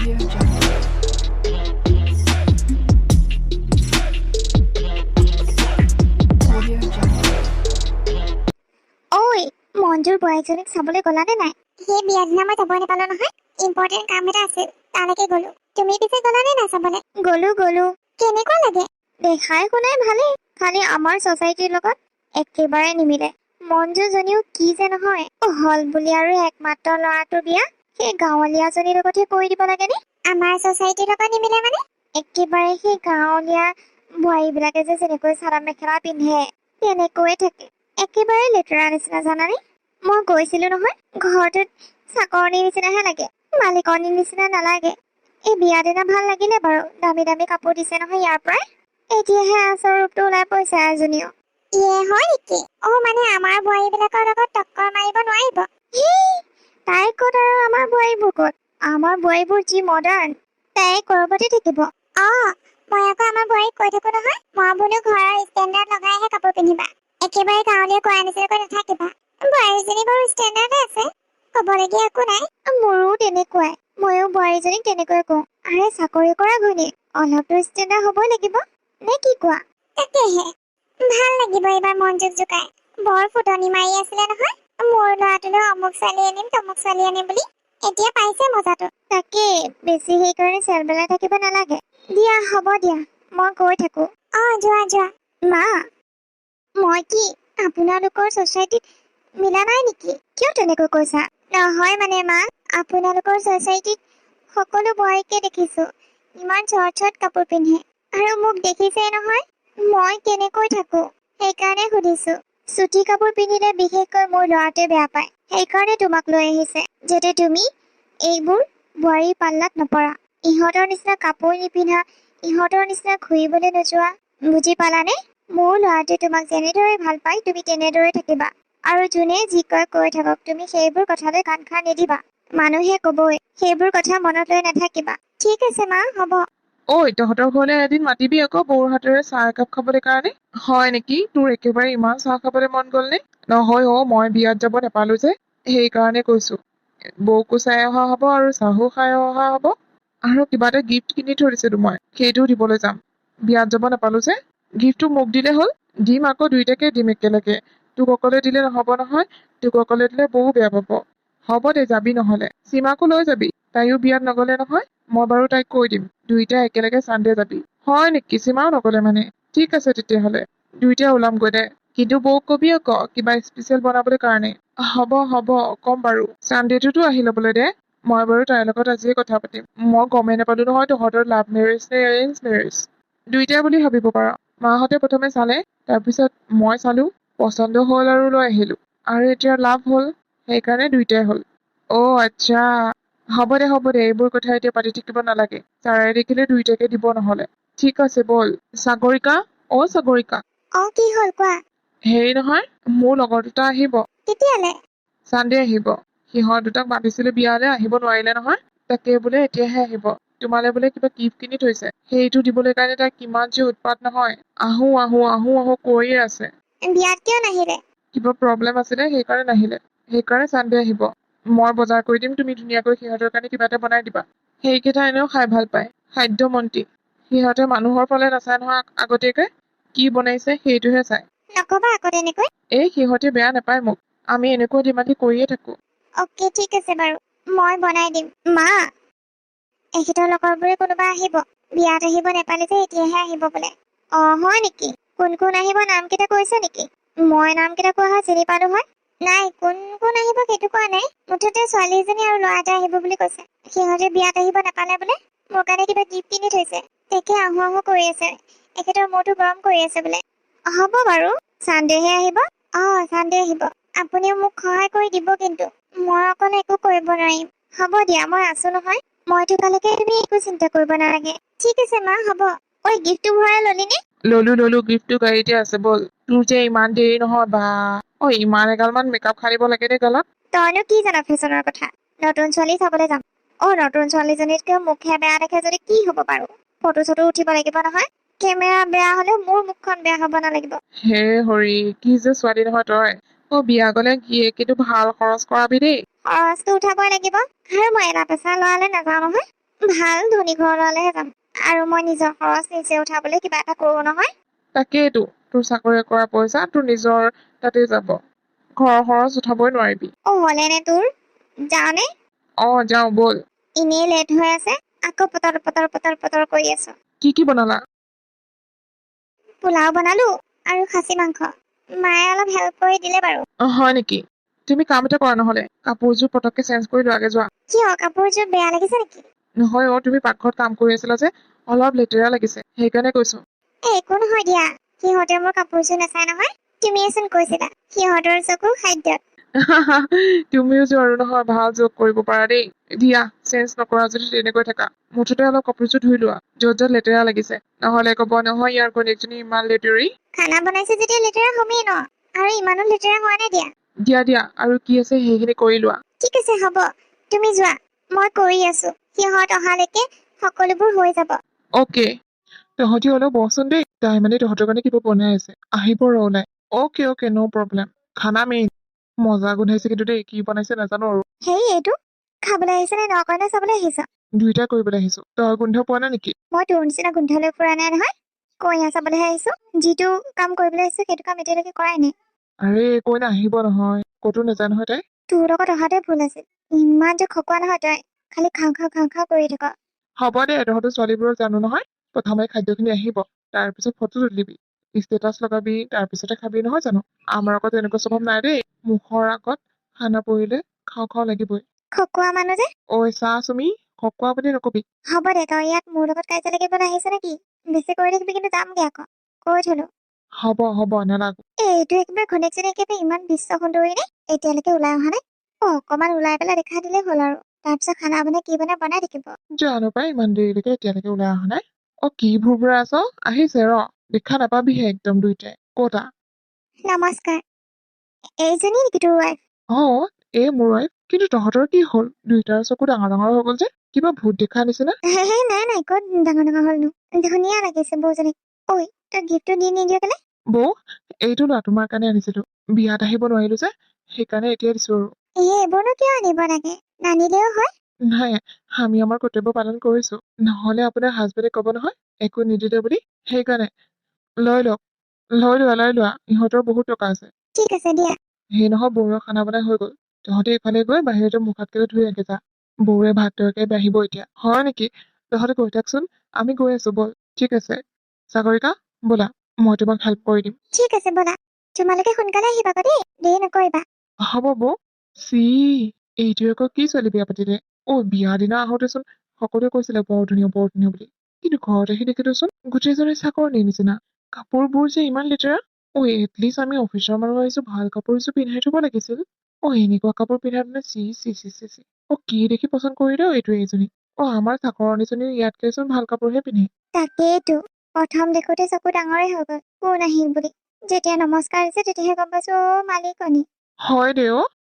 Audio Jungle. Audio Jungle. ঐ মঞ্জুৰ বোৱাৰীজনীক চাবলৈ গলানে নাই? সেই বিয়া দিনা মই যাবই নাপালো নহয়। ইম্পৰ্টেণ্ট কাম এটা আছিল, তালৈকে গলো। তুমি পিছে গলানে নাই চাবলৈ? গলো। কেনেকুৱা লাগে? দেখাই শুনাই ভালেই, খালি আমাৰ ছচাইটিৰ লগত একেবাৰে নিমিলে। মঞ্জুজনীও কি যে নহয়, হল বুলি আৰু একমাত্ৰ ল'ৰাটোৰ বিয়া সেই গাঁৱলীয়াজনীৰ লগতহে কৰি দিব লাগেনে? আমাৰ ছচাইটিৰ লগত নিমিলে মানে? একেবাৰে সেই গাঁৱলীয়া বোৱাৰীবিলাকে যে যেনেকৈ চাদৰ মেখেলা পিন্ধে তেনেকৈয়ে থাকে। একেবাৰে লেতেৰা নিচিনা জানানে? মই গৈছিলো নহয়, ঘৰটোত চাকৰণিৰ নিচিনাহে লাগে, মালিকনীৰ নিচিনা নালাগে। এই বিয়া দিনা ভাল লাগিলে বাৰু, দামী দামী কাপোৰ দিছে নহয় ইয়াৰ পৰাই। এতিয়াহে আচল ৰূপটো ওলাই পৰিছে এজনীও। ইয়ে হয় নেকি? মানে আমাৰ বোৱাৰীবিলাকৰ লগত টক্কৰ মাৰিব নোৱাৰিব। তাই ক'ত আৰু আমাৰ বোৱাৰীবোৰ ক'ত? আমাৰ বোৱাৰীবোৰ যি মডাৰ্ণ, তাই কৰবতে থাকিব। মই আকৌ আমাৰ বোৱাৰীক কৈ থাকো নহয়, মই বোলো ঘৰৰ ষ্টেণ্ডাৰ্ড লগাইহে কাপোৰ পিন্ধিবা, একেবাৰে গাঁৱলীয়া কৰা নিচিনাকৈ নাথাকিবা। বোৱাৰীজনী বাৰু ষ্টেণ্ডাৰ্ডে আছে, ক'বলগীয়া একো নাই। মোৰো তেনেকুৱাই, ময়ো বোৱাৰীজনীক তেনেকৈ কওঁ। আৰে চাকৰি কৰা ঘৈণী, অলপতো ষ্টেণ্ডাৰ্ড হ'বই লাগিব, নে কি কোৱা? তাকেহে ভাল লাগিব এইবাৰ মঞ্জুক জোকাই। বৰ ফুটনি মাৰি আছিলে নহয়, মোৰ ল'ৰাটোলৈ অমুক ছোৱালী আনিম তমুক ছোৱালী আনিম বুলি। এতিয়া পাইছে মজাটো। তাকে বেছি সেইকাৰণে চেল বেলাই থাকিব নালাগে। দিয়া হ'ব দিয়া, মই গৈ থাকো। যোৱা। মা, মই কি আপোনালোকৰ ছচাইটিত মিলা নাই নেকি? কিয় তেনেকৈ কৈছা? নহয় মানে মা, আপোনালোকৰ ছচাইটিত সকলো বোৱাৰীকে দেখিছো ইমান চৰ্ট কাপোৰ পিন্ধে, আৰু মোক দেখিছেই নহয় মই কেনেকৈ থাকো, সেইকাৰণে সুধিছো। চুটি কাপোৰ পিন্ধিলে বিশেষকৈ মোৰ ল'ৰাটোৱে বেয়া পায়, সেইকাৰণে তোমাক লৈ আহিছে, যাতে তুমি এইবোৰ বোৱাৰীৰ পাল্লাত নপৰা। ইহঁতৰ নিচিনা কাপোৰ নিপিন্ধা, ইহঁতৰ নিচিনা ঘূৰিবলৈ নোযোৱা, বুজি পালানে? মোৰ ল'ৰাটোৱে তোমাক যেনেদৰে ভাল পায় তুমি তেনেদৰে থাকিবা, আৰু যোনে যি কয় কৈ থাকক, তুমি সেইবোৰ কথালৈ কাণ খাৰ নিদিবা। মানুহে কবই, সেইবোৰ কথা মনত লৈ নাথাকিবা। ঠিক আছে মা, হ'ব। ঐ তহঁতৰ ঘৰলে এদিন মাতিবি আকৌ বৌৰ হাতেৰে চাহ একাপ খাবলৈ কাৰণে। হয় নেকি, তোৰ একেবাৰে ইমান চাহ খাবলৈ মন গ'ল নে? নহয় মই বিয়াত যাব নাপালো যে, সেইকাৰণে কৈছো। বৌকো চাই অহা হ'ব আৰু চাহো খাই অহা হ'ব, আৰু কিবা এটা গিফ্ট কিনি থৈ দিছিলো মই, সেইটোও দিবলৈ যাম। বিয়াত যাব নাপালো যে, গিফ্টটো মোক দিলে হ'ল। দিম আকৌ, দুইটাকে দিম একেলগে। তোক অকলে দিলে নহব নহয়, তোক অকলে দিলে বৌ বেয়া পাব। হ'ব দে, যাবি নহলে। সীমাকো লৈ যাবি, তাইও বিয়াত নগলে নহয়। মই বাৰু তাইক কৈ দিম, দুইটা একেলগে চানডে যাবি। হয় নেকি, সীমাও নগলে মানে? ঠিক আছে তেতিয়াহলে, দুইটা ওলামগৈ দে। কিন্তু বৌক কবি আকৌ কিবা স্পেচিয়েল বনাবলৈ কাৰণে। হ'ব কম বাৰু। চানডেটোতো আহি ল'বলৈ দে। মই বাৰু তাইৰ লগত আজিয়ে কথা পাতিম। মই গমেই নাপালো নহয় তহঁতৰ লাভ মেৰেজ নে এৰেঞ্জ মেৰেজ। দুইটাই বুলি ভাবিব পাৰ। মাহঁতে প্ৰথমে চালে, তাৰপিছত মই চালো, পচন্দ হ'ল আৰু লৈ আহিলো। আৰু এতিয়া লাভ হ'ল, সেইকাৰণে দুইটাই হ'ল। আচ্ছা, হ'ব দে, এইবোৰ কথা এতিয়া পাতি থাকিব নালাগে। ছাৰে দেখিলে দুইটাকে দিব নহলে। ঠিক আছে বল। সাগৰিকা, সাগৰিকা। কি হ'ল কোৱা? হেৰি নহয়, মোৰ লগৰ দুটা আহিব। কেতিয়ালে? চানডে আহিব। সিহঁত দুটাক মাতিছিলো বিয়ালে, আহিব নোৱাৰিলে নহয়। তাকে বোলে এতিয়াহে আহিব। তোমালে বোলে কিবা গিফ্ট কিনি থৈছে, সেইটো দিবলৈ কাৰণে তাই কিমান যে উৎপাত নহয়। আহো কৈয়ে আছে। বিয়াত কিয় নাহিলে? কিবা প্ৰব্লেম আছিলে, সেইকাৰণে নাহিলে। সেইকাৰণে চানডে আহিব। মই বজাৰ কৰি দিম, তুমি ধুনীয়াকৈ সিহঁতৰ কাৰণে কিবা এটা বনাই দিবা। সেইকেইটা এনেও খাই ভাল পায়, খাদ্য মন্ত্ৰী। সিহঁতে মানুহৰ ফালে নাচায় নহয় আগতীয়াকে, কি বনাইছে সেইটোহে চায়। নকবা আকৌ তেনেকৈ। সিহঁতে বেয়া নাপায় মোক, আমি এনেকুৱা ধেমালি কৰিয়ে থাকো। অকে ঠিক আছে বাৰু, মই বনাই দিম। মা, এখেতৰ লগৰবোৰে কোনোবা আহিব, বিয়াত আহিব নেপালে যে এতিয়াহে আহিব বোলে। হয় নেকি? কোন কোন আহিব নাম কেইটা কৈছে নেকি? মই নাম কেইটা কোৱা হয় চিনি পালো হয়। নাই, কোন কোন আহিব সেইটো কোৱা নাই। মুঠতে ছোৱালী এজনী আৰু ল'ৰা এটা আহিব বুলি কৈছে। সিহঁতে বিয়াত আহিব নাপালে বোলে, মোৰ কাৰণে কিবা গিফ্ট কিনি থৈছে। তাকে আহো কৰি আছে, এখেতৰ মূৰটো গৰম কৰি আছে বোলে। হ'ব বাৰু, চানডেহে আহিব। চানডে আহিব। আপুনিও মোক সহায় কৰি দিব কিন্তু, মই অকলে একো কৰিব নোৱাৰিম। হ'ব দিয়া, মই আছো নহয়। মই থকালৈকে তুমি একো চিন্তা কৰিব নালাগে। ঠিক আছে মা, হ'ব। গিফ্টটো ভৰাই ললি নে? ললো, গিফ্টটো গাড়ীতে আছে, বল। তোৰ যে ইমান দেৰি নহয় বা। ইমান এগাল মান মেকআপ সানিব লাগে দে গালত। তইনো কি জানা ফেশ্বনৰ কথা? নতুন ছোৱালী চাবলৈ যাম। নতুন ছোৱালীজনীতকৈ মুখহে বেয়া দেখে যদি কি হ'ব বাৰু? ফটো চটো উঠিব লাগিব নহয়। কেমেৰা বেয়া হলেও মোৰ মুখখন বেয়া হ'ব নালাগিব। হে হৰি, কি যে ছোৱালী নহয় তই। বিয়া গলে কিন্তু ভাল খৰচ কৰাবি দেই। খৰচটো উঠাবই লাগিব, আৰু মই এটা পেচা লৰালে নাযাওঁ নহয়। ভাল ধনী ঘৰলৈহে যাম আৰু মই নিজৰ খৰচ নিজে উঠাবলৈ কিবা এটা কৰো নহয়। তাকেইতো তোৰ চাকৰি কৰা পইচা তোৰ নিজৰ তাতে যাব, ঘৰৰ খৰচ উঠাবই নোৱাৰিবি। হ'লেনে তোৰ? যাওঁনে? যাওঁ ব'ল। এনেই লেট হৈ আছে, আকৌ পটৰ পটৰ পটৰ পটৰ কৰি আছো। কি বনালা? পোলাও বনালো আৰু খাচী মাংস। মায়ে অলপ হেল্প কৰি দিলে বাৰু। হয় নেকি? তুমি কাম এটা কৰা নহলে, কাপোৰযোৰ পটককে চেঞ্জ কৰি লোৱাগে যোৱা। কিয়, কাপোৰযোৰ বেয়া লাগিছে নেকি? নহয় তুমি পাকঘৰত কাম কৰি আছিলা যে অলপ লেতেৰা লাগিছে, সেইকাৰণে কৈছো। একো নহয় দিয়া, সিহঁতে মোৰ কাপোৰযোৰ নাচাই নহয়। তুমিয়েচোন কৈছিলা সিহঁতৰ চকু খাদ্যত। তুমিও যে আৰু নহয় ভাল জোক কৰিব পাৰা দেই। দিয়া চেঞ্জ নকৰা যদি তেনেকৈ থাকা, মুঠতে অলপ কাপোৰযোৰ ধুই লোৱা, য'ত য'ত লেতেৰা লাগিছে, নহলে ক'ব নহয় ইয়াৰ ঘৈণীয়েকজনী ইমান লেতেৰি। খানা বনাইছে যেতিয়া লেতেৰা হমেই ন, আৰু ইমানো লেতেৰা হোৱা নাই দিয়া। দিয়া আৰু কি আছে সেইখিনি কৰি লোৱা। ঠিক আছে হ'ব, তুমি যোৱা, মই কৰি আছো। সিহঁত অহালৈকে সকলোবোৰ হৈ যাব। অকে, তহঁতি অলপ বহচোন দেই, তাই মানে তহঁতৰ কাৰণে কিবা বনাই আছে, আহিব ৰ ওলাই। অকে ন প্ৰব্লেম। খানা মেইন মজা গোন্ধাইছে কিন্তু দেই, কি বনাইছে নাজানো আৰু। হেই এইটো খাবলৈ আহিছে নে নকৰণে চাবলৈ আহিছ? দুইটা কৰিবলৈ আহিছো, তই গোন্ধ পোৱা নাই নেকি? মই তোৰ নিচিনা গোন্ধলৈ ফুৰা নাই নহয়, কইনা চাবলৈহে আহিছো। যিটো কাম কৰিবলৈ আহিছো সেইটো কাম এতিয়ালৈকে কৰাই নাই। আৰে কইনা আহিব নহয়, ক'তো নাযায় নহয় তাই। তোৰ লগত অহাতে ভুল আছিল, ইমান যে খকুৱা নহয় তই, খালি খাওঁ কৰি থাক। হ'ব দে, তহঁতৰ ছোৱালীবোৰৰ জানো নহয়, প্ৰথমে খাদ্যখিনি আহিব, তাৰপিছত ফটো তুলিবি, ষ্টেটাছ লগাবি, তাৰপিছতে খাবি, নহয় জানো? আমাৰ আগত এনেকুৱা স্বভাৱ নাই দেই, মুখৰ আগত খানা পৰিলে খাওঁ লাগিবই। খকুৱা মানুহ যে। ঐ চা চুমি, খকুৱা বুলি নকবি। হ'ব দে, তই ইয়াত মোৰ লগত কাজিয়া লাগিবলৈ আহিছ নেকি? বেছি কৰি থাকিবি কিন্তু যামগে আকৌ, কৈ থলো। হ'ব নালাগো। এইটো একেবাৰে ঘৈণীয়েকজনী একেবাৰে ইমান বিশ্ব সুন্দৰী নে, এতিয়ালৈকে ওলাই অহা নাই? অকমান ওলাই পেলাই দেখা দিলেই হ'ল আৰু, তাৰপিছত খানা বনাই কি বনাই থাকিব। জানো পাই, ইমান দেৰিলৈকে এতিয়ালৈকে ওলাই অহা নাই। কি ভুৰভুৰাই আছ? আহিছে ৰ, দেখা নাপাবিহে একদম দুইটাই। কতা? নমস্কাৰ, এইজনী নেকি তোৰ ৱাইফ? এই মোৰ ৱাইফ। কিন্তু তহঁতৰ কি হ'ল, দুইটাৰ চকু ডাঙৰ হৈ গল যে, কিবা ভূত দেখা নিচিনা? নাই ক'ত ডাঙৰ হলনো, ধুনীয়া লাগিছে বৌজনীক। ঐ তই গিফ্টটো দি নিদিয় কেলে? বৌ, এইটো লোৱা, তোমাৰ কাৰণে আনিছিলো, বিয়াত আহিব নোৱাৰিলো যে সেইকাৰণে এতিয়া দিছো আৰু। এইবোৰনো কিয় আনিব লাগে, নানিলেও হয়। নাই, আমি আমাৰ কৰ্তব্য পালন কৰিছো, নহলে আপোনাৰ হাজবেণ্ডে কব নহয় একো নিদিলে বুলি, সেইকাৰণে। লৈ লোৱা, ইহঁতৰ বহুত টকা আছে। ঠিক আছে দিয়া। সেই নহয় বৌৰ খানা বনাই হৈ গল, তহঁতে ইফালে গৈ বাহিৰতে মুখ হাত কেইটা ধুই আগে যা, বৌৰে ভাত তৰকাৰী বাঢ়িব এতিয়া। হয় নেকি? তহঁতে কৈ থাকচোন, আমি গৈ আছো বল। ঠিক আছে সাগৰিকা, ব'লা, মই তোমাক হেল্প কৰি দিম। ঠিক আছে ব'লা, তোমালোকে সোনকালে আহিবা আকৌ দেই, দেৰি নকৰিবা। হ'ব বৌ। এইটো আকৌ কি ছোৱালী বিয়া পাতিলে? বিয়া দিনা আহোঁতেচোন সকলোৱে কৈছিলে বৰ ধুনীয়া বুলি, কিন্তু ঘৰত আহি দেখিলোচোন গোটেইজনী চাকৰনি নিচিনা, কাপোৰবোৰ যে ইমান লেতেৰা। এটলিষ্ট আমি অফিচৰ মানুহ আহিছো, ভাল কাপোৰ এযোৰ পিন্ধাই থব লাগিছিল। এনেকুৱা কাপোৰ পিন্ধাই মানে চি। কি দেখি পচন্দ কৰিলে এইজনী? আমাৰ চাকৰণীজনী ইয়াতকেচোন ভাল কাপোৰহে পিন্ধে। তাকেইতো, প্ৰথম দেখোতে চকু ডাঙৰে হৈ গল, কোন আহিল বুলি। যেতিয়া নমস্কাৰ দিছে তেতিয়াহে গম পাইছো, মালিকনী। হয় দে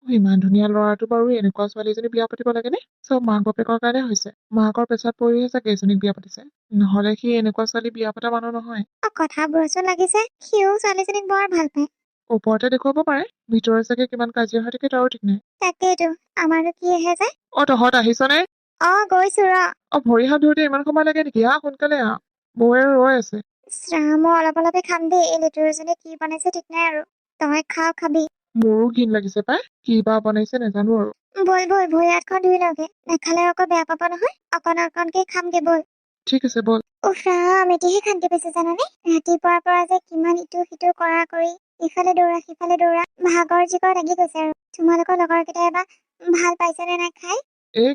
ইমান ধুনীয়া ল'ৰাটো বাৰু এনেকুৱা ছোৱালী এজনী বিয়া পাতিব লাগেনে? চব মাক বাপেকৰ কাৰণে হৈছে, মাকৰ পেছাত পৰিহে চাগে এজনীক বিয়া পাতিছে, নহলে সি এনেকুৱা ছোৱালী বিয়া পতা মানুহ নহয়। কথাবোৰচোন লাগিছে সিও ছোৱালীজনীক বৰ ভাল পায়। ওপৰতে দেখুৱাব পাৰে, ভিতৰে চাগে কিমান কাজিয়া হৈ থাকে তাৰো ঠিক নাই। তাকেইতো, আমাৰনো কি আহে যায়। তহঁত আহিছনে? গৈছো ৰ। ভৰি হাত ধুওঁতে ইমান সময় লাগে নেকি? সোনকালে বৌয়ে ৰৈ আছে। মই অলপে খাম দেই, এই লেটেৰিজনীয়ে কি বনাইছে ঠিক নাই আৰু, তই খাবি। মোৰো ঘিণ লাগিছে পাই, কি বা বনাইছে নাজানো আৰু। বল ভৰি হাতখন ধুই লওঁগে, নাখালে আকৌ বেয়া পাব নহয়, অকণকে খামগে বল। ঠিক আছে বল। এতিয়াহে শান্তি পাইছে জানানে, ৰাতিপুৱাৰ পৰা যে কিমান ইটো সিটো কৰা কৰি, ইফালে দৌৰা সিফালে দৌৰা, ভাগৰ জিগৰ লাগি গৈছে আৰু। তোমালোকৰ লগৰ কেইটাই বা ভাল পাইছে নে নাই খাই?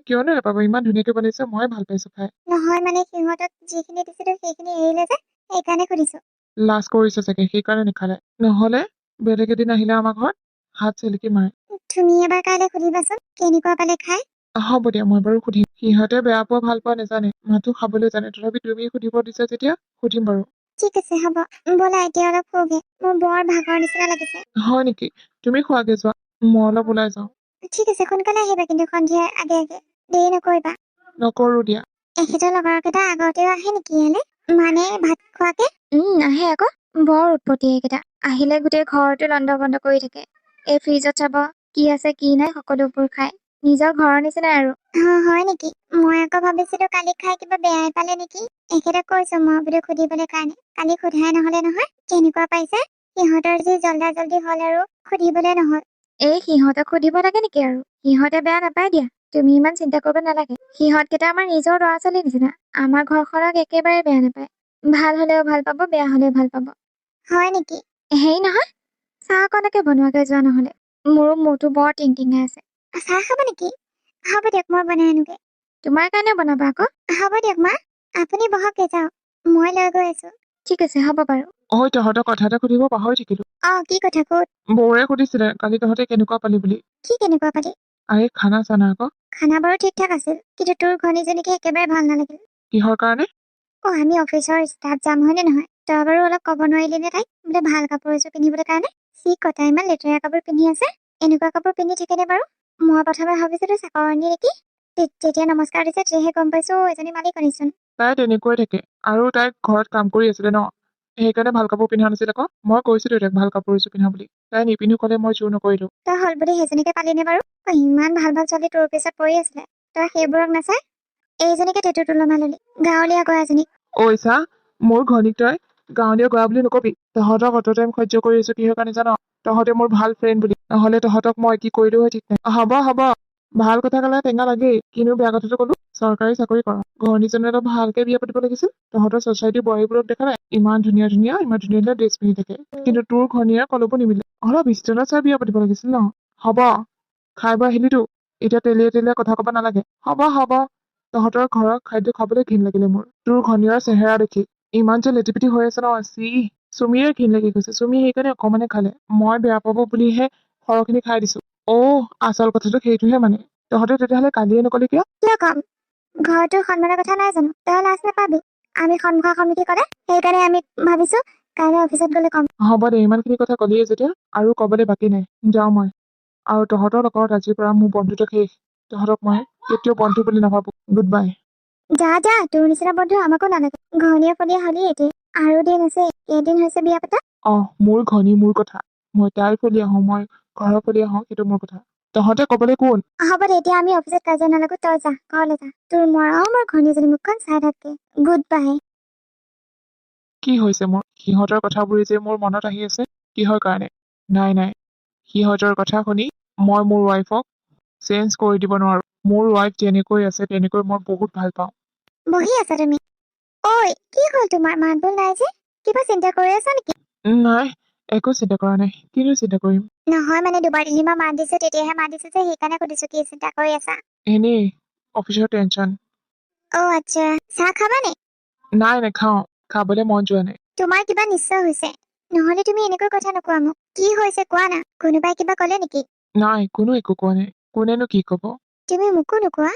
কিয়নো নাপাব, ইমান ধুনীয়াকে বনাইছে, মই ভাল পাইছো খাই। নহয় মানে সিহঁতক যিখিনি দিছিলো সেইখিনি এৰিলে যে, সেইকাৰণে সুধিছো। লাজ কৰিছে চাগে সেইকাৰণে নেখালে, নহলে বেলেগ এদিন আহিলে আমাৰ ঘৰত হাত চেলেকি মাৰে। তুমি এবাৰ কাইলৈ সুধিবাচোন কেনেকুৱা পালে খাই। হ'ব দিয়া, মই বাৰু সুধিম। সিহঁতে বেয়া পোৱা ভাল পোৱা নাজানে, মাতো খাবলৈ জানে, তথাপি তুমি সুধিব দিছা যেতিয়া সুধিম বাৰু। ঠিক আছে হ'ব, ব'লা এতিয়া অলপ শুগে, মোৰ বৰ ভাগৰ নিচিনা লাগিছে। হয় নেকি? তুমি খোৱাগে যোৱা, মই অলপ ওলাই যাওঁ। ঠিক আছে, সোনকালে আহিবা কিন্তু সন্ধিয়াৰ আগে দেৰি নকৰিবা। নকৰো দিয়া। এখেতৰ লগৰ কেইটা আগতেও আহে নেকি ইয়ালে, মানে ভাত খোৱাকে? আহে আকৌ, বৰ উৎপত্তি এইকেইটা, আহিলে গোটেই ঘৰটো লণ্ড ভণ্ড কৰি থাকে। এই ফ্ৰিজত চাব কি আছে কি নাই সকলোবোৰ খায়, নিজৰ ঘৰৰ নিচিনাই আৰু হয় নেকি মই আকৌ ভাবিছিলো কালি খাই কিবা বেয়াই পালে নেকি এখেতে কৈছো মই বোলো সুধিবলৈ কাৰণে কালি সোধাই নহলে নহয় কেনেকুৱা পাইছে সিহঁতৰ যি জল্দা জল্দি হল আৰু সুধিবলৈ নহল এই সিহঁতক সুধিব লাগে নেকি আৰু সিহঁতে বেয়া নাপাই দিয়া তুমি ইমান চিন্তা কৰিব নালাগে সিহঁতকেইটা আমাৰ নিজৰ ল'ৰা ছোৱালীৰ নিচিনা আমাৰ ঘৰখনক একেবাৰে বেয়া নাপায় ভাল হলেও ভাল পাব বেয়া হলেও ভাল পাব হয় নেকি হেৰি নহয় চাহ অকণকে বনোৱাকে যোৱা নহলে মোৰো মূৰটো বৰ টিংটিঙাই আছে চাহ খাব নেকি হ'ব দিয়ক মই বনাই আনোগে তোমাৰ কাৰণে বনাবা আকৌ হ'ব দিয়ক মা আপুনি বহকে যাওক মই লৈ গৈ আছো ঠিক আছে হ'ব বাৰু ঐ তহঁতক কথা এটা সুধিব পাহৰি থাকিলো কি কথা ক'ত বৌৰে সুধিছিলে কালি তহঁতে কেনেকুৱা পালি বুলি কি কেনেকুৱা পালি আৰে খানা চানা আকৌ খানা বাৰু ঠিক ঠাক আছিল কিন্তু তোৰ ঘনীজনীকে একেবাৰে ভাল নালাগিল কিহৰ কাৰণে আমি অফিচৰ ষ্টাফ যাম হয়নে নহয় তই বাৰু অলপ ক'ব নোৱাৰিলি নে তাইক বোলে ভাল কাপোৰ এযোৰ পিন্ধিবলৈ কাৰণে সি কটা ইমান লেতেৰা কাপোৰ পিন্ধি আছে এনেকুৱা কাপোৰ পিন্ধি থাকেনে বাৰু মই প্ৰথমে ভাবিছিলো চাকৰণী নেকি যেতিয়া নমস্কাৰ দিছে তেতিয়াহে গম পাইছো এজনী মালিকনীচোন তাই তেনেকুৱাই থাকে আৰু তাই ঘৰত কাম কৰি আছিলে ন সেইকাৰণে ভাল কাপোৰ পিন্ধা নাছিল আকৌ মই কৈছিলো তাইক ভাল কাপোৰ এযোৰ পিন্ধা বুলি তাই নিপিন্ধো ক'লে মই জোৰ নকৰিলো তই হল বুলি সেইজনীকে পালিনে বাৰু ইমান ভাল ভাল ছোৱালী তোৰ পিছত পৰি আছিলে তই সেইবোৰক নাচাই এইজনীকে টেটু তুলনা ললি গাঁৱলীয়া গৰাজনীক ঐ চা মোৰ ঘনীক তই গাঁৱলীয়া গৰা বুলি নকবি তহঁতক অত টাইম সহ্য কৰি আছো কিহৰ কাৰণে জান তহঁতে মোৰ ভাল ফ্ৰেণ্ড বুলি নহলে তহঁতক মই কি কৰিলো হয় ঠিক নাই হ'ব ভাল কথা ক'লে টেঙা লাগেই কিন্তু বেয়া কথাটো ক'লো চৰকাৰী চাকৰি কৰ ঘনীজনে অলপ ভালকে বিয়া পাতিব লাগিছিল তহঁতৰ ছচাইটিৰ বোৱাৰীবোৰক দেখা নাই ইমান ধুনীয়া ধুনীয়া ড্ৰেছ পিন্ধি থাকে কিন্তু তোৰ ঘনীয়ে কলপো নিমিলে অলপ ষ্টেণ্ডাৰ্ড চাই বিয়া পাতিব লাগিছিল ন হ'ব খাই বৈ আহিলিতো এতিয়া তেলিয়ে কথা ক'ব নালাগে হ'ব তহঁতৰ ঘৰৰ খাদ্য খাবলৈ ঘিণ লাগিলে মোৰ তোৰ ঘনীয়ৰ চেহেৰা দেখি ইমান যে লেটিপিটি হৈ আছে ন চুমিৰে ঘিণ লাগি গৈছে চুমি সেইকাৰণে অকমানে খালে মই বেয়া পাব বুলিহে সৰহখিনি খাই দিছো আচল কথাটো সেইটোহে মানে তহঁতে তেতিয়াহ'লে কালিয়ে নকলি কিয় কম ঘৰটোৰ সন্মানৰ কথা নাই জানো তই লাজ নাপাবি আমি সন্মুখা সন্মুখী কৰে সেইকাৰণে আমি ভাবিছো কাইলৈ অফিচত গ'লে কম হ'ব দে ইমানখিনি কথা কলিয়ে যেতিয়া আৰু ক'বলৈ বাকী নাই যাওঁ মই আৰু তহঁতৰ লগত আজিৰ পৰা মোৰ বন্ধুত্ব শেষ তহঁতক মই কেতিয়াও বন্ধু বুলি নাভাবো গুড বাই যা তোৰ নিচিনা বন্ধু আমাকো নালাগে ঘনীয়া ফলীয়া হলি এতিয়া আৰু দিন আছে কেইদিন হৈছে বিয়া পতা মোৰ ঘনী মোৰ কথা মই তাইৰ ফলীয়া হওঁ মই ঘৰৰ ফলীয়া হওঁ সেইটো মোৰ কথা তহঁতে ক'বলৈ কোন হ'ব দে এতিয়া আমি অফিচত কাজিয়া নালাগো তই যা ঘৰলৈ যা তোৰ মৰমৰ ঘনীজনী মুখখন চাই থাকে গুড বাই কি হৈছে মোৰ সিহঁতৰ কথাবোৰে যে মোৰ মনত আহি আছে কিহৰ কাৰণে নাই সিহঁতৰ কথা শুনি মই মোৰ ৱাইফক চেঞ্জ কৰি দিব নোৱাৰো মোৰ ৱাইফ যেনেকৈ আছে তেনেকৈ মই বহুত ভাল পাওঁ বহি আছা তুমি ঐ কি হ'ল তোমাৰ মাত বোল নাই যে কিবা চিন্তা কৰি আছা নেকি নাই একো চিন্তা কৰা নাই কিনো চিন্তা কৰিম নহয় মানে দুবাৰ তিনিবাৰ মাত দিছো তেতিয়াহে মাত দিছো যে সেইকাৰণে সুধিছো কি চিন্তা কৰি আছা এনেই অফিচৰ টেনচন আচ্ছা চাহ খাবা নে নাই নাখাওঁ খাবলৈ মন যোৱা নাই তোমাৰ কিবা নিশ্চয় হৈছে নহলে তুমি এনেকৈ কথা নোকোৱা মোক কি হৈছে কোৱা না কোনোবাই কিবা ক'লে নেকি নাই কোনো একো কোৱা নাই কোনেনো কি কব তুমি মোকো নোকোৱা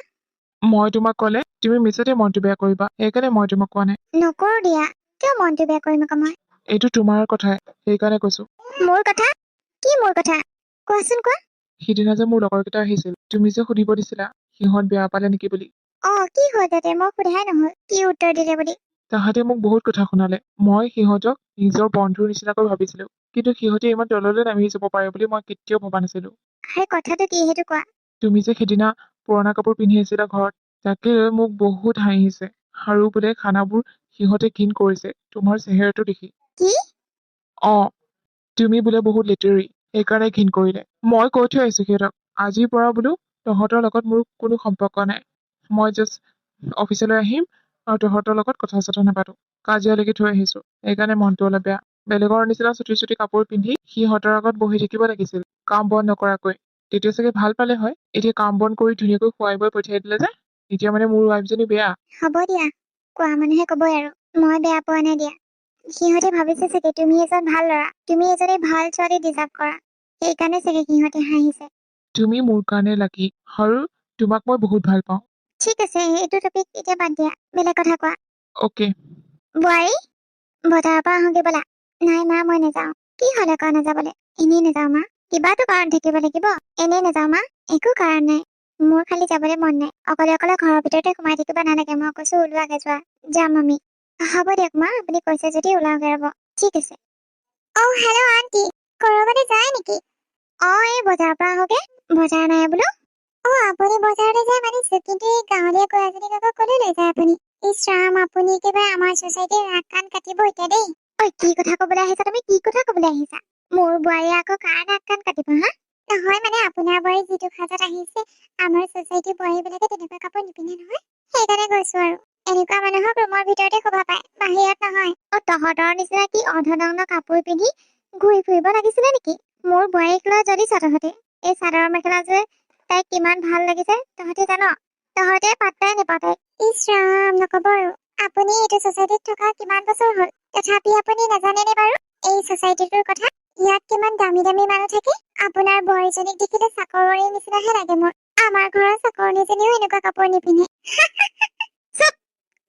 মই তোমাক ক'লে তুমি মিছতে মনটো বেয়া কৰিবা সেইকাৰণে মই তোমাক কোৱা নাই নকৰো দিয়া কিয় মনটো বেয়া কৰিম আকৌ মই এইটো তোমাৰ কথাই সেইকাৰণে কৈছো মোৰ কথা কি মোৰ কথা কোৱাচোন কোৱা সিদিনা যে মোৰ লগৰ কেইটা আহিছিল তুমি যে সুধিব দিছিলা সিহঁত বেয়া পালে নেকি বুলি কি হ'ল তাতে মই সোধাই নহল কি উত্তৰ দিলে বুলি তাহাঁতে মোক বহুত কথা শুনালে মই সিহঁতক নিজৰ বন্ধুৰ নিচিনাকৈ ভাবিছিলো কিন্তু সিহঁতে ইমান তললৈ নামি যাব পাৰে বুলি মই কেতিয়াও ভবা নাছিলো সেই কথাটো কি সেইটো কোৱা তুমি যে সেইদিনা পুৰণা কাপোৰ পিন্ধি আছিলা ঘৰত তাকে লৈ মোক বহুত হাঁহিছে আৰু বোলে খানাবোৰ সিহঁতে ঘিণ কৰিছে তোমাৰ চেহেৰাটো দেখি কি তুমি বোলে বহুত লেতেৰি সেইকাৰণে ঘিণ কৰিলে মই কৈ থৈ আহিছো সিহঁতক আজিৰ পৰা বোলো তহঁতৰ লগত মোৰ কোনো সম্পৰ্ক নাই মই জাষ্ট অফিচলৈ আহিম আৰু তহঁতৰ লগত কথা চথা নাপাতো কাজিয়া লাগি থৈ আহিছো সেইকাৰণে মনটো অলপ বেয়া বেলেগৰ নিচিনা চুটি কাপোৰ পিন্ধি সিহঁতৰ আগত বহি থাকিব লাগিছিল কাম বন নকৰাকৈ তেতিয়া চাগে ভাল পালে হয় এতিয়া কাম বন কৰি ধুনীয়াকৈ খুৱাই বৈ পঠিয়াই দিলে যে এতিয়া মানে মোৰ ৱাইফজনী বেয়া হ'ব দিয়া কোৱা মানুহে কবই আৰু মই বেয়া পোৱা নাই দিয়া সিহঁতে ভাবিছে চাগে তুমি এজন ভাল ল'ৰা তুমি এজনী ভাল ছোৱালী ডিজাৰ্ভ কৰা সেইকাৰণে চাগে সিহঁতে হাঁহিছে তুমি মোৰ কাৰণে লাকি আৰু তোমাক মই বহুত ভাল পাওঁ ঠিক আছে এইটো টপিক এতিয়া বাদ দিয়া বেলেগ কথা কোৱা অকে বোৱাৰী বজাৰৰ পৰা আহোগে ব'লা নাই মা মই নাযাওঁ কি হ'লে আকৌ নাযাবলৈ এনেই নাযাওঁ মা কিবাটো কাৰণ থাকিব লাগিব এনেই নাযাওঁ মা একো কাৰণ নাই মোৰ খালি যাবলৈ মন নাই অকলে ঘৰৰ ভিতৰতে সোমাই থাকিব নালাগে মই কৈছো ওলোৱাগে যোৱা যাম আমি হ'ব দিয়ক মা আপুনি কৈছে যদি ওলাওগে ৰ'ব ঠিক আছে হেল্ল' আন্টি কৰবালৈ যায় নেকি এই বজাৰৰ পৰা আহোগে বজাৰ নাই বোলো আপুনি বজাৰলৈ যায় মানিছো, কিন্তু এই গাঁৱলীয়া কোৱাজনীক আকৌ কলৈ লৈ যায় আপুনি? ইছ ৰাম, আপুনি একেবাৰে আমাৰ ছ'চাইটিৰ ৰাগ কাণ কাটিব এতিয়া দেই। ঐ, কি কথা কবলৈ আহিছা তুমি? কি কথা কবলৈ আহিছা? মোৰ বোৱাৰীয়ে আকৌ কাৰ নাক কাণ কাটিব হা? নহয় মানে আপোনাৰ বোৱাৰী যিটো সাজত আহিছে, আমাৰ ছ'চাইটিৰ বোৱাৰীবিলাকে তেনেকুৱা কাপোৰ নিপিন্ধে নহয়। সেইকাৰণে কৈছো আৰু। এনেকুৱা মানুহক ৰুমৰ ভিতৰতে শোভা পায়, বাহিৰত নহয়। তহঁতৰ নিচিনা কি অৰ্ধনগ্ন কাপোৰ পিন্ধি ঘূৰি ফুৰিব লাগিছিলে নেকি? মোৰ বোৱাৰীক লৈ জ্বলিছ তহঁতে। এই চাদৰ মেখেলাযোৰে তাইক কিমান ভাল লাগিছে তহঁতে জান? তহঁতে পাত্তাই নাপাৱ তাইক। ইছ ৰাম, নকব আৰু। আপুনি এইটো ছ'চাইটিত থকা কিমান বছৰ হ'ল? তথাপি আপুনি নাজানেনে বাৰু এই ছ'চাইটিটোৰ কথা? ইয়াত কিমান দামী দামী মানুহ থাকে। আপোনাৰ বোৱাৰীজনীক দেখিলে চাকৰনীৰ নিচিনাহে লাগে মোৰ। আমাৰ ঘৰৰ চাকৰনীজনীও এনেকুৱা কাপোৰ নিপিন্ধে। চুপ,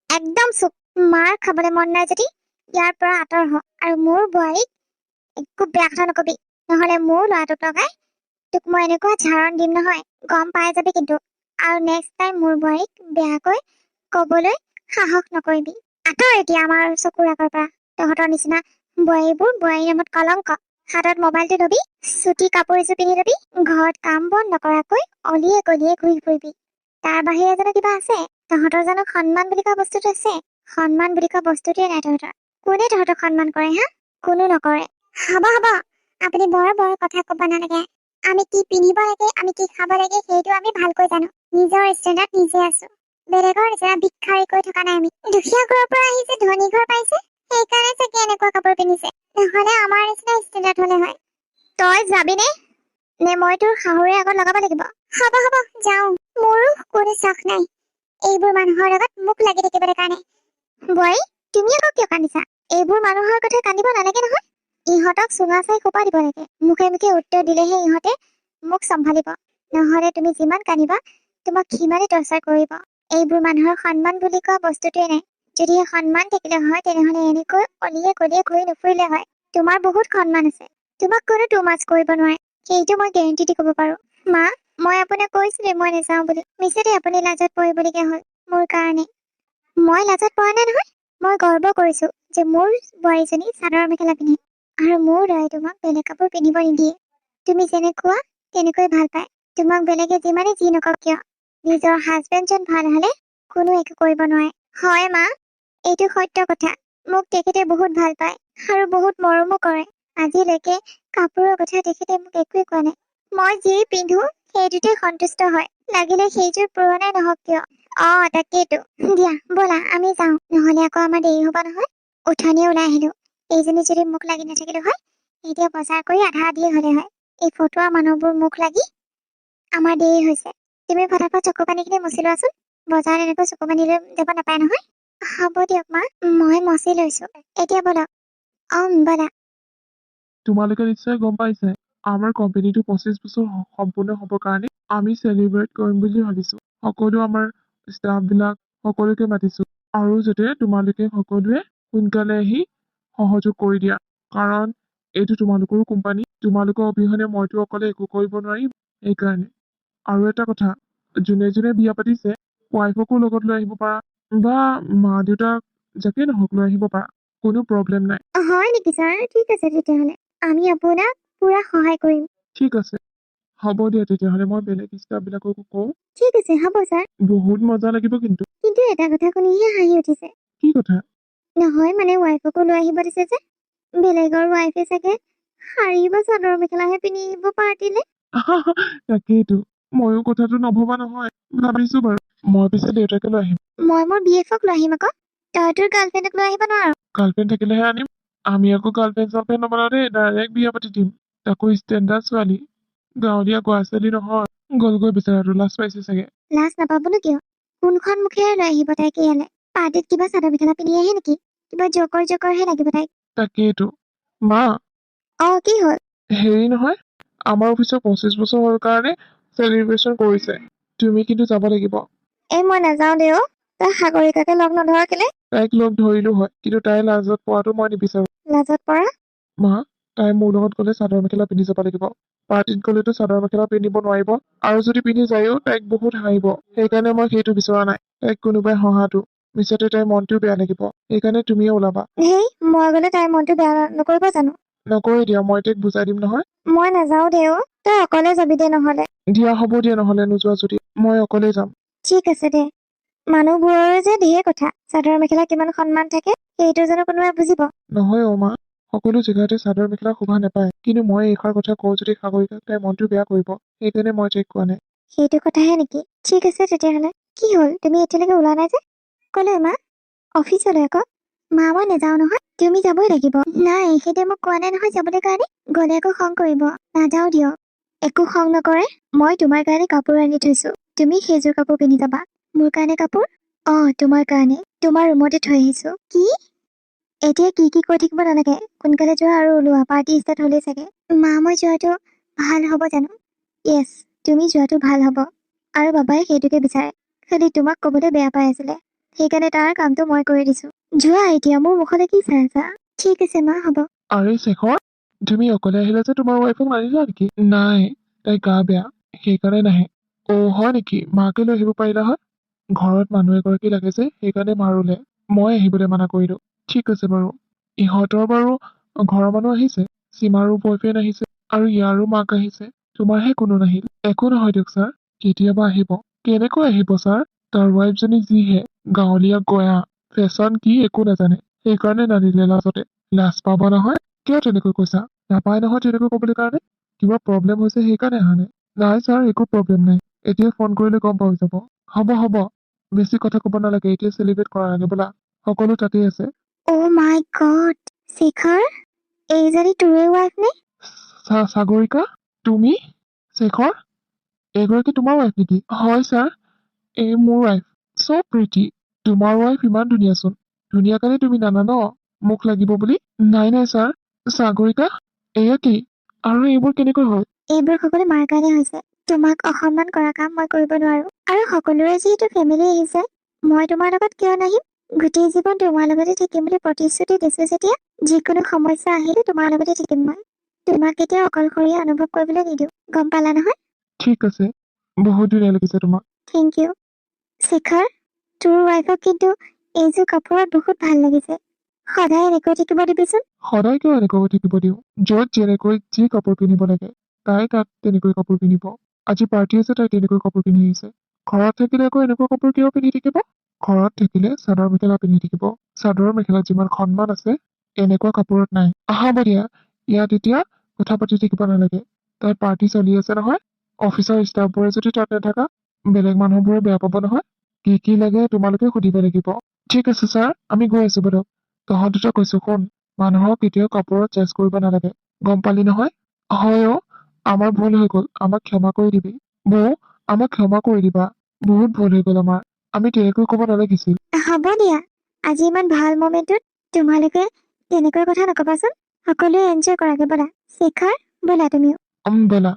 একদম চুপ। মাৰ খাবলৈ মন নাই যদি ইয়াৰ পৰা আঁতৰ হ, আৰু মোৰ বোৱাৰীক একো বেয়া কথা নকবি, নহলে মোৰ ল'ৰাটোক লগাই তোক মই এনেকুৱা ঝাৰণ দিম নহয়, গম পাই যাবি কিন্তু। আৰু নেক্সট টাইম মোৰ বোৱাৰীক বেয়াকৈ কবলৈ সাহস নকৰিবি। আঁতৰ এতিয়া আমাৰ চকুৰ আগৰ পৰা। তহঁতৰ নিচিনা বোৱাৰীবোৰ বোৱাৰীৰ নামত কলংক। হাতত মোবাইলটো ল'বি, চুটি কাপোৰ এযোৰ পিন্ধি ল'বি, ঘৰত কাম বন নকৰাকৈ অলিয়ে গলিয়ে ঘূৰি ফুৰিবি। তাৰ বাহিৰে জানো কিবা আছে? তহঁতৰ জানো সন্মান বুলি কোৱা বস্তুটো আছে? সন্মান বুলি কোৱা বস্তুটোৱে নাই তহঁতৰ। কোনে তহঁতক সন্মান কৰে হা? কোনো নকৰে। হ'ব হ'ব, আপুনি বৰ বৰ কথা ক'ব নালাগে। আমি কি পিন্ধিব লাগে, আমি কি খাব লাগে, সেইটো আমি ভালকৈ জানো। নিজৰ ষ্টেণ্ডাৰ্ড নিজে আছো। বেলেগৰ নিচিনা ভিক্ষাৰী কৈ থকা নাই আমি। দুখীয়া ঘৰৰ পৰা আহিছে, ধনী ঘৰ পাইছে, সেইকাৰণে চাগে এনেকুৱা কাপোৰ পিন্ধিছে। নহলে আমাৰ নিচিনা ষ্টেণ্ডাৰ্ড হলে হয়। তই যাবিনে? নে মই তোৰ শাহুৰে আগত লগাব লাগিব? হ'ব হ'ব, যাওঁ। মোৰো কোনো চখ নাই এইবোৰ মানুহৰ লগত মুখ লাগি থাকিবলৈ কাৰণে। বোৱাৰী, তুমি আকৌ কিয় কান্দিছা? এইবোৰ মানুহৰ কথা কান্দিব নালাগে নহয়। ইহঁতক চুঙা চাই সোপা দিব লাগে। মুখে মুখে উত্তৰ দিলেহে ইহঁতে মুখ চম্ভালিব। নহলে তুমি যিমান কান্দিবা তোমাক সিমানে টৰ্চাৰ কৰিব। এইবোৰ মানুহৰ সন্মান বুলি কোৱা বস্তুটোৱে নাই। যদিহে সন্মান থাকিলে হয় তেনেহলে এনেকৈ অলিয়ে গলিয়ে ঘূৰি নুফুৰিলে হয়। তোমাৰ বহুত সন্মান আছে, তোমাক কোনো টু মাছ কৰিব নোৱাৰে, সেইটো মই গেৰেণ্টি দি ক'ব পাৰো। মা, মই আপোনাক কৈছিলো মই নাযাওঁ বুলি, মিছতে আপুনি লাজত পৰিবলগীয়া হ'ল মোৰ কাৰণে। মই লাজত পৰা নাই নহয়। মই গৰ্ব কৰিছো যে মোৰ বোৱাৰীজনী চাদৰ মেখেলা পিন্ধে, আৰু মোৰ ল'ৰাই তোমাক বেলেগ কাপোৰ পিন্ধিব নিদিয়ে। তুমি যেনেকুৱা তেনেকৈ ভাল পায়। তোমাক বেলেগে যিমানে যি নকওক কিয়, নিজৰ হাজবেণ্ডজন ভাল হলে কোনো একো কৰিব নোৱাৰে। হয় মা, এইটো সত্য কথা। মোক তেখেতে বহুত ভাল পায় আৰু বহুত মৰমো কৰে। আজিলৈকে কাপোৰৰ কথা তেখেতে মোক একোৱে কোৱা নাই। মই যি পিন্ধো সেইটোতে সন্তুষ্ট হয়, লাগিলে সেইযোৰ পুৰণাই নহওক কিয়। তাকেইতো। দিয়া ব'লা আমি যাওঁ, নহলে আকৌ আমাৰ দেৰি হ'ব নহয়। উঠনিয়ে ওলাই আহিলো, এইজনী যদি মুখ লাগি নাথাকিলো হয়, এতিয়া বজাৰ কৰি আধা আধিয়ে হলে হয়। এই ফটোৱা মানুহবোৰ মুখ লাগি আমাৰ দেৰি হৈছে। তুমি ফটাফট চকু পানীখিনি মুচি লোৱাচোন, বজাৰত এনেকৈ চকু পানী লৈ যাব নাপায় নহয়। হ'ব দিয়ক মা, মই মচি লৈছো। এতিয়া ব'লক। ব'লা। তোমালোকে নিশ্চয় গম পাইছে আমাৰ কোম্পানীটো 25 বছৰ সম্পূৰ্ণ হ'বৰ কাৰণে আমি চেলিব্ৰেট কৰিম বুলি ভাবিছো। সকলো আমাৰ ষ্টাফ বিলাক সকলোকে মাতিছো, আৰু যাতে তোমালোকে সকলোৱে সোনকালে আহি সহযোগ কৰি দিয়া, কাৰণ এইটো তোমালোকৰো কোম্পানী। তোমালোকৰ অবিহনে মইতো অকলে একো কৰিব নোৱাৰিম। সেইকাৰণে আৰু এটা কথা, যোনে যোনে বিয়া পাতিছে ৱাইফকো লগত লৈ আহিব পাৰা, বা মা দেউতাক যাকে নহওক লৈ আহিব পাৰা, কোনো প্ৰব্লেম নাই। হয় নেকি ছাৰ? ঠিক আছে তেতিয়াহ'লে আমি আপোনাক পুৰা সহায় কৰিম। ঠিক আছে, হ'ব দিয়া তেতিয়াহ'লে মই বেলেগ ষ্টাফ বিলাককো কওঁ। ঠিক আছে, হ'ব ছাৰ। বহুত মজা লাগিব কিন্তু। কিন্তু এটা কথা শুনিহে হাঁহি উঠিছে। কি কথা? নহয় মানে ৱাইফকো লৈ আহিব দিছে যে, বেলেগৰ ৱাইফে চাগে শাৰী বা চাদৰ মেখেলাহে পিন্ধিব পাৰ্টিলে। তাকেইতো, ময়ো কথাটো নভবা নহয়, ভাবিছো বাৰু। মই পিছে দেউতাকে লৈ আহিম। মই মোৰ BF-ক লৈ আহিম আকৌ। তই তোৰ গাৰ্লফ্ৰেণ্ডক লৈ আহিব নোৱাৰ। গাৰ্লফ্ৰেণ্ড থাকিলেহে আনিম। আমি আকৌ গাৰ্লফ্ৰেণ্ড চাৰ্লফ্ৰেণ্ড নবনাও দেই, ডাইৰেক্ট বিয়া পাতি দিম। তাকো ষ্টেণ্ডাৰ্ড ছোৱালী, গাঁৱলীয়া গোৱা ছোৱালী নহয়। গ'লগৈ বিচাৰাটো, লাজ পাইছে চাগে। লাজ নাপাবনো কিয়? কোনখন মুখেৰে লৈ আহিব তাইক ইয়ালে? পাৰ্টিত কিবা চাদৰ মেখেলা পিন্ধি আহে নেকি? কিবা জকৰহে লাগিব তাইক। তাকেইতো। মা, কি হ'ল? হেৰি নহয়, আমাৰ অফিচৰ 25 বছৰ হ'ল কাৰণে চেলিব্ৰেশ্যন কৰিছে। তুমি কিন্তু যাব লাগিব। মই নাযাওঁ দে। তই সাগৰিকাকে লগ নধৰ কেলে? তাইক লগ ধৰিলো হয়, কিন্তু তাইৰ লাজত পোৱাটো মই নিবিচাৰো। লাজত পৰা? মা, তাই মোৰ লগত গ'লে চাদৰ মেখেলা পিন্ধি যাব লাগিব। পাৰ্টিত গ'লেতো চাদৰ মেখেলা পিন্ধিব নোৱাৰিব, আৰু যদি পিন্ধি যায়ও তাইক বহুত হাঁহিব। সেইকাৰণে মই সেইটো বিচৰা নাই। তাইক কোনোবাই হহাটো, পিছতে তাইৰ মনটোও বেয়া লাগিব। সেইকাৰণে তুমিয়ে ওলাবা। মই গ'লে তাইৰ মনটো বেয়া নকৰিব জানো? নকৰি দিয়া, মই তাইক বুজাই দিম নহয়। মই নাযাওঁ দে। তই অকলে যাবি দে নহলে। দিয়া হ'ব দিয়া নহলে নোযোৱা যদি মই অকলে যাম। ঠিক আছে দে। মানুহবোৰৰ যে ধেৰ কথা, চাদৰ মেখেলা কিমান সন্মান থাকে সেইটো জানো কোনোবাই বুজিব? নহয় অ মা, সকলো জেগাতে চাদৰ মেখেলা শোভা নাপায়, কিন্তু মই এইষাৰ কথা কওঁ যদি সাগৰিকাক তাই মনটো বেয়া কৰিব, সেইকাৰণে মই তাইক কোৱা নাই। সেইটো কথাহে নেকি? ঠিক আছে তেতিয়াহলে। কি হ'ল, তুমি এতিয়ালৈকে ওলোৱা নাই যে? কলৈ মা? অফিচলৈ আকৌ। মা মই নাযাও নহয়, তুমি যাবই লাগিব। নাই, সেইটোৱে মোক কোৱা নাই নহয় যাবলৈ কাৰণে। গলে আকৌ খং কৰিব। নাযাও দিয়ক। একো খং নকৰে। মই তোমাৰ কাৰণে কাপোৰ আনি থৈছো, তুমি সেইযোৰ কাপোৰ পিন্ধি যাবা। মোৰ কাৰণে কাপোৰ? তোমাৰ কাৰণে। তোমাৰ ৰুমতে থৈ আহিছো। কি? এতিয়া কি কি কৈ থাকিব নালাগে, সোনকালে যোৱা আৰু ওলোৱা, পাৰ্টি ষ্টাৰ্ট হলেই চাগে। মা মই যোৱাটো ভাল হ'ব জানো? য়েছ, তুমি যোৱাটো ভাল হ'ব। আৰু বাবাই সেইটোকে বিচাৰে, খালি তোমাক কবলৈ বেয়া পাই আছিলে, সেইকাৰণে তাৰ কামটো মই কৰি দিছো। যোৱা এতিয়া, মোৰ মুখলৈ কি চাই আছা? ঠিক আছে মা, হ'ব। আৰে শেখৰ, তুমি অকলে আহিলা যে তোমাৰ ৱাইফক মানিলা নেকি? নাই, তাই গা বেয়া, সেইকাৰণে নাহে। হয় নেকি? মাকে লৈ আহিব পাৰিলা হয়। ঘৰত মানুহ এগৰাকী লাগে যে, সেইকাৰণে মাৰোলে। মই আহিবলৈ মানা কৰিলো। ঠিক আছে বাৰু। ইহঁতৰ বাৰু ঘৰৰ মানুহ আহিছে, সীমাৰো বয়ফ্ৰেণ্ড আহিছে, আৰু ইয়াৰো মাক আহিছে। তোমাৰহে কোনো নাহিল। একো নহয় দিয়ক ছাৰ, কেতিয়াবা আহিব। কেনেকৈ আহিব ছাৰ? তাৰ ৱাইফজনী যিহে গাঁৱলীয়া গয়া, ফেশ্বন কি একো নাজানে, সেইকাৰণে নানিলে লাজতে। লাজ পাব নহয়। কিয় তেনেকৈ কৈছা? নাপায় নহয় তেনেকৈ কবলৈ কাৰণে। কিবা প্ৰব্লেম হৈছে সেইকাৰণে অহা নাই। নাই ছাৰ, একো প্ৰব্লেম নাই। এতিয়া ফোন কৰিলে গম পাই যাব। হ'ব হ'ব, বেছি কথা কব নালাগে, এতিয়া চেলিব্ৰেট কৰা লাগে ব'লা। সকলো তাতেই আছে। মাই গড, শেখৰ, এইজনী তোৰে ৱাইফ নে? সাগৰিকা, তুমি? শেখৰ, এইগৰাকী তোমাৰ ৱাইফ নেকি? হয় ছাৰ, এই মোৰ ৱাইফ। চ' প্ৰিটি। তোমাৰ ৱাইফ ইমান ধুনীয়াচোন। ধুনীয়া কাৰণে তুমি নানা ন মোক লাগিব বুলি? নাই নাই ছাৰ। সাগৰিকা, এয়া কি? আৰু এইবোৰ কেনেকৈ হ'ল? এইবোৰ সকলো মাৰ কাৰণে হৈছে। তোমাক অসন্মান কৰা কাম মই কৰিব নোৱাৰো। আৰু সকলোৰে যিহেতু ফেমিলি আহিছে, মই তোমাৰ লগত কিয় নাহিম? গোটেই জীৱন তোমাৰ লগতে থাকিম বুলি প্ৰতিশ্ৰুতি দিছো যেতিয়া, যিকোনো সমস্যা আহিলে তোমাৰ লগতে থাকিম মই। তোমাক কেতিয়াও অকলশৰীয়া অনুভৱ কৰিবলৈ নিদিওঁ, গম পালা নহয়? ঠিক আছে, বহুত ধুনীয়া লাগিছে তোমাক। Thank U. শেখৰ, তোৰ ৱাইফক কিন্তু এইযোৰ কাপোৰত বহুত ভাল লাগিছে। সদায় এনেকৈ থাকিব দিবিচোন। সদায় কিয় এনেকৈ থাকিব দিওঁ? য'ত যেনেকৈ যি কাপোৰ পিন্ধিব লাগে, তাই তাত তেনেকৈ কাপোৰ পিন্ধিব। আজি পাৰ্টি আছে, তাই তেনেকৈ কাপোৰ পিন্ধি আহিছে। ঘৰত থাকিলে আকৌ এনেকুৱা কাপোৰ কিয় পিন্ধি থাকিব? ঘৰত থাকিলে চাদৰ মেখেলা পিন্ধি থাকিব। চাদৰ মেখেলাত যিমান সন্মান আছে, এনেকুৱা কাপোৰত নাই। হ'ব দিয়া, ইয়াত এতিয়া কথা পাতি থাকিব নালাগে। তাই পাৰ্টি চলি আছে নহয়। অফিচৰ ষ্টাফবোৰে যদি তাত নাথাকা, বেলেগ মানুহবোৰে বেয়া পাব নহয়। কি কি লাগে তোমালোকে সুধিব লাগিব। ঠিক আছে ছাৰ, আমি গৈ আছো বলক। তহঁত দুটা কৈছো শুন, মানুহক কেতিয়াও কাপোৰত চেঞ্জ কৰিব নালাগে, গম পালি নহয়? হয় আমাৰ ভুল হৈ গল, আমাক ক্ষমা কৰি দিবি। বৌ, আমাক ক্ষমা কৰি দিবা, বহুত ভুল হৈ গল আমাৰ। আমি তেনেকৈ কব নালাগিছিল। হ'ব দিয়া, আজি ইমান ভাল মমেণ্টত তোমালোকে তেনেকৈ কথা নকবাচোন। সকলোৱে এনজয় কৰাগে ব'লা। শেখৰ, ব'লা তুমিও। ব'লা।